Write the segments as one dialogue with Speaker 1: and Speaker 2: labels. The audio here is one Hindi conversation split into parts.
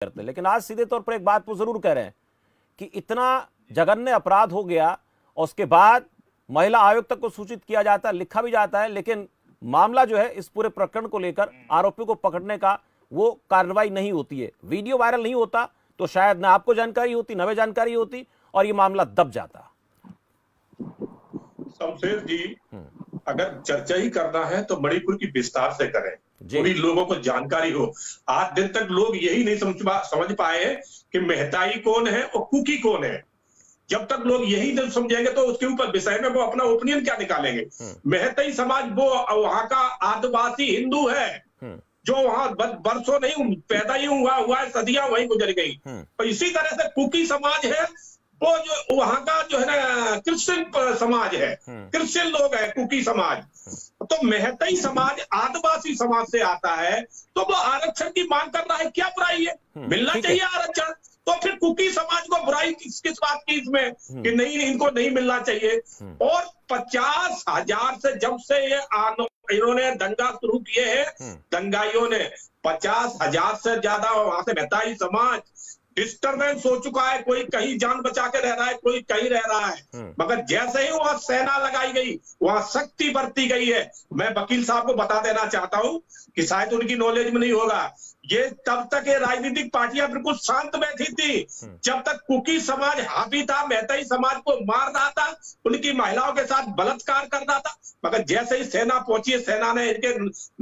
Speaker 1: करते। लेकिन आज सीधे तौर पर एक बात वो जरूर कह रहे हैं कि इतना जघन्य अपराध हो गया और उसके बाद महिला आयोग तक को सूचित किया जाता है, लिखा भी जाता है, लेकिन मामला जो है इस पूरे प्रकरण को लेकर आरोपी को पकड़ने का वो कार्रवाई नहीं होती है। वीडियो वायरल नहीं होता तो शायद ना आपको जानकारी होती, न वे जानकारी होती और ये मामला दब जाता।
Speaker 2: शमशेर जी, अगर चर्चा ही करना है तो मणिपुर की विस्तार से करें, पूरी लोगों को जानकारी हो। आज दिन तक लोग यही नहीं समझ पाए कि मेहताई कौन है और कुकी कौन है। जब तक लोग यही नहीं समझेंगे तो उसके ऊपर विषय में वो अपना ओपिनियन क्या निकालेंगे। मेहताई समाज वो वहां का आदिवासी हिंदू है जो वहां बरसों नहीं पैदा ही हुआ है, सदियां वहीं गुजर गई। तो इसी तरह से कुकी समाज है वो जो वहां का जो है ना क्रिश्चियन समाज है, क्रिश्चियन लोग है कुकी समाज। तो मेहताई समाज आदिवासी समाज से आता है तो वो आरक्षण की मांग कर रहा है, क्या बुराई है? मिलना चाहिए आरक्षण। तो फिर कुकी समाज को बुराई किस बात की इसमें कि नहीं इनको नहीं मिलना चाहिए। और 50,000 से जब से ये इन्होंने दंगा शुरू किए हैं, दंगाइयों ने 50,000 से ज्यादा वहां से मेहताई समाज डिस्टर्बेंस हो चुका है। कोई कहीं जान बचा के रह रहा है, कोई कहीं रह रहा है। मगर जैसे ही वहां सेना लगाई गई, वहां सख्ती बरती गई है। मैं वकील साहब को बता देना चाहता हूं कि शायद उनकी नॉलेज में नहीं होगा, ये तब तक ये राजनीतिक पार्टियां बिल्कुल शांत बैठी थी जब तक कुकी समाज हावी था, मेहताई समाज को मार रहा था, उनकी महिलाओं के साथ बलात्कार कर रहा था। मगर जैसे ही सेना पहुंची है, सेना ने इनके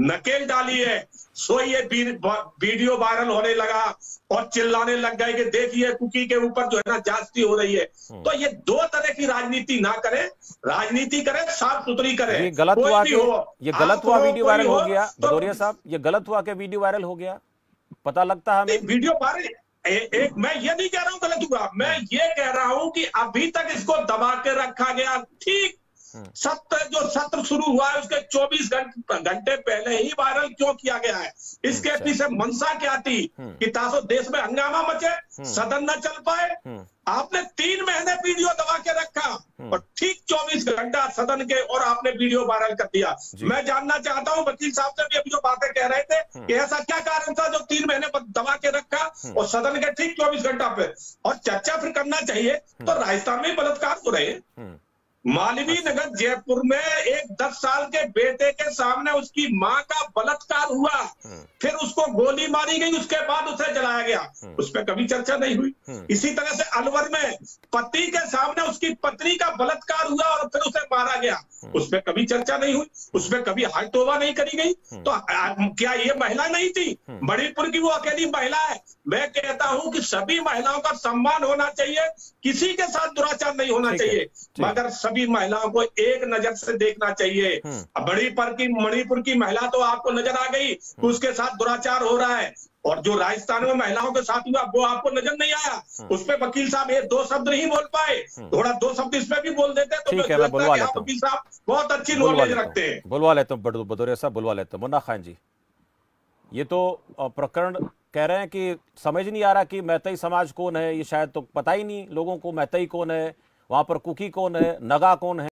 Speaker 2: नकेल डाली है, सो ये वीडियो वायरल होने लगा और चिल्लाने लग गए कि देखिए कुकी के ऊपर जो है ना जांच हो रही है। तो ये दो तरह की राजनीति ना करें, राजनीति करें साफ सुथरी करें।
Speaker 1: ये गलत हुआ वीडियो वायरल हो गया भदौरिया साहब, ये गलत हुआ कि वीडियो वायरल हो गया, पता लगता है हमें।
Speaker 2: वीडियो वायरल मैं ये नहीं कह रहा हूं गलत हुआ, मैं ये कह रहा हूं कि अभी तक इसको दबा के रखा गया। ठीक सत्र शुरू हुआ है उसके 24 घंटे पहले ही वायरल क्यों किया गया है? इसके पीछे मंशा क्या थी कि तासो देश में हंगामा मचे, सदन न चल पाए। आपने 3 महीने वीडियो दबा के रखा और ठीक 24 घंटा सदन के और आपने वीडियो वायरल कर दिया। मैं जानना चाहता हूं वकील साहब से भी अभी जो बातें कह रहे थे कि ऐसा क्या कारण था जो 3 महीने दबा के रखा और सदन के ठीक 24 घंटा पे। और चर्चा फिर करना चाहिए तो राजस्थान में बलात्कार हो रहे हैं। मालवीय नगर जयपुर में एक 10 साल के बेटे के सामने उसकी मां का बलात्कार हुआ, फिर उसको गोली मारी गई, उसके बाद उसे जलाया गया, उस पर कभी चर्चा नहीं हुई। इसी तरह से अलवर में पति के सामने उसकी पत्नी का बलात्कार हुआ और फिर उसे मारा गया, उस पर कभी चर्चा नहीं हुई, उस पर कभी हाय तौबा नहीं करी गई। तो क्या ये महिला नहीं थी? मणिपुर की वो अकेली महिला है। मैं कहता हूं कि सभी महिलाओं का सम्मान होना चाहिए, किसी के साथ दुराचार नहीं होना चाहिए, मगर सभी महिलाओं को एक नजर से देखना चाहिए। मणिपुर की महिला तो आपको नजर आ गई कि उसके साथ दुराचार हो रहा है, और जो राजस्थान में महिलाओं के साथ हुआ वो आपको नजर नहीं आया। उस पे वकील साहब ये 2 शब्द नहीं बोल पाए, थोड़ा 2 शब्द इसमें भी बोल देते तो
Speaker 1: ठीक है, मैं बुलवा लेता हूं।
Speaker 2: वकील साहब बहुत अच्छी नॉलेज रखते हैं।
Speaker 1: बुलवा लेता हूं भदौरिया साहब, बुलवा लेता हूं। मुन्ना खान जी, ये तो प्रकरण कह रहे हैं कि समझ नहीं आ रहा कि मेहताई समाज कौन है, ये शायद तो पता ही नहीं लोगों को मेहताई कौन है, वहां पर कुकी कौन है, नगा कौन है।